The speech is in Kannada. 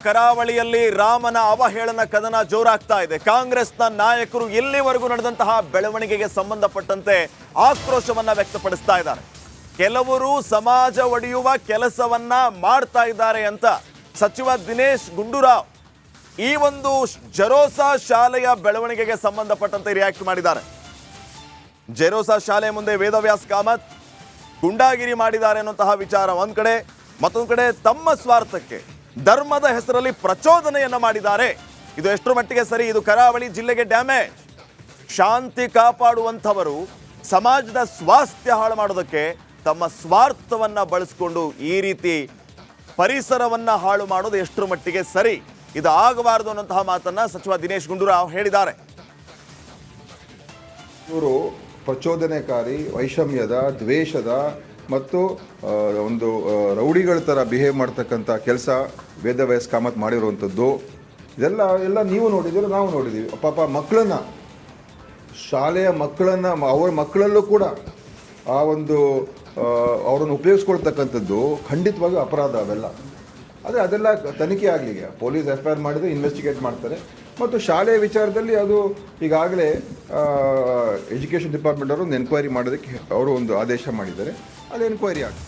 ಕರಾವಳಿಯಲ್ಲಿ ರಾಮನ ಅವಹೇಳನ ಕದನ ಜೋರಾಗ್ತಾ ಇದೆ. ಕಾಂಗ್ರೆಸ್ನ ನಾಯಕರು ಇಲ್ಲಿವರೆಗೂ ನಡೆದಂತಹ ಬೆಳವಣಿಗೆಗೆ ಸಂಬಂಧಪಟ್ಟಂತೆ ಆಕ್ರೋಶವನ್ನ ವ್ಯಕ್ತಪಡಿಸ್ತಾ ಇದ್ದಾರೆ. ಕೆಲವರು ಸಮಾಜ ಒಡೆಯುವ ಕೆಲಸವನ್ನ ಮಾಡ್ತಾ ಇದ್ದಾರೆ ಅಂತ ಸಚಿವ ದಿನೇಶ್ ಗುಂಡೂರಾವ್ ಈ ಒಂದು ಜೆರೋಸಾ ಶಾಲೆಯ ಬೆಳವಣಿಗೆಗೆ ಸಂಬಂಧಪಟ್ಟಂತೆ ರಿಯಾಕ್ಟ್ ಮಾಡಿದ್ದಾರೆ. ಜೆರೋಸಾ ಶಾಲೆ ಮುಂದೆ ವೇದವ್ಯಾಸ್ ಕಾಮತ್ ಗುಂಡಾಗಿರಿ ಮಾಡಿದ್ದಾರೆ ಅನ್ನುವಂತಹ ವಿಚಾರ ಒಂದ್ ಕಡೆ, ಮತ್ತೊಂದು ಕಡೆ ತಮ್ಮ ಸ್ವಾರ್ಥಕ್ಕೆ ಧರ್ಮದ ಹೆಸರಲ್ಲಿ ಪ್ರಚೋದನೆಯನ್ನ ಮಾಡಿದ್ದಾರೆ. ಇದು ಎಷ್ಟರ ಮಟ್ಟಿಗೆ ಸರಿ? ಇದು ಕರಾವಳಿ ಜಿಲ್ಲೆಗೆ ಡ್ಯಾಮೇಜ್. ಶಾಂತಿ ಕಾಪಾಡುವಂಥವರು ಸಮಾಜದ ಸ್ವಾಸ್ಥ್ಯ ಹಾಳು ಮಾಡೋದಕ್ಕೆ ತಮ್ಮ ಸ್ವಾರ್ಥವನ್ನ ಬಳಸಿಕೊಂಡು ಈ ರೀತಿ ಪರಿಸರವನ್ನ ಹಾಳು ಮಾಡೋದು ಎಷ್ಟರ ಮಟ್ಟಿಗೆ ಸರಿ? ಇದು ಆಗಬಾರದು ಅನ್ನುವಂತಹ ಮಾತನ್ನ ಸಚಿವ ದಿನೇಶ್ ಗುಂಡೂರಾವ್ ಹೇಳಿದ್ದಾರೆ. ಇವರು ಪ್ರಚೋದನೆಕಾರಿ, ವೈಷಮ್ಯದ, ದ್ವೇಷದ ಮತ್ತು ಒಂದು ರೌಡಿಗಳ ಥರ ಬಿಹೇವ್ ಮಾಡ್ತಕ್ಕಂಥ ಕೆಲಸ ವೇದವ್ಯಾಸ್ ಕಾಮತ್ ಮಾಡಿರುವಂಥದ್ದು ಎಲ್ಲ ನೀವು ನೋಡಿದ್ದೀರ, ನಾವು ನೋಡಿದ್ದೀವಿ. ಪಾಪ ಮಕ್ಕಳನ್ನು, ಶಾಲೆಯ ಮಕ್ಕಳನ್ನು, ಅವರ ಮಕ್ಕಳಲ್ಲೂ ಕೂಡ ಆ ಒಂದು ಅವರನ್ನು ಉಪಯೋಗಿಸ್ಕೊಳ್ತಕ್ಕಂಥದ್ದು ಖಂಡಿತವಾಗಿ ಅಪರಾಧ. ಅದೆಲ್ಲ ತನಿಖೆ ಆಗಲಿಗೆ ಪೊಲೀಸ್ FIR ಮಾಡಿದರೆ ಇನ್ವೆಸ್ಟಿಗೇಟ್ ಮಾಡ್ತಾರೆ. ಮತ್ತು ಶಾಲೆಯ ವಿಚಾರದಲ್ಲಿ ಅದು ಈಗಾಗಲೇ ಎಜುಕೇಷನ್ ಡಿಪಾರ್ಟ್ಮೆಂಟ್ ಅವರು ಒಂದು ಎನ್ಕ್ವೈರಿ ಮಾಡೋದಕ್ಕೆ ಅವರು ಒಂದು ಆದೇಶ ಮಾಡಿದ್ದಾರೆ. ಅದು ಎನ್ಕ್ವೈರಿ ಆಗುತ್ತೆ.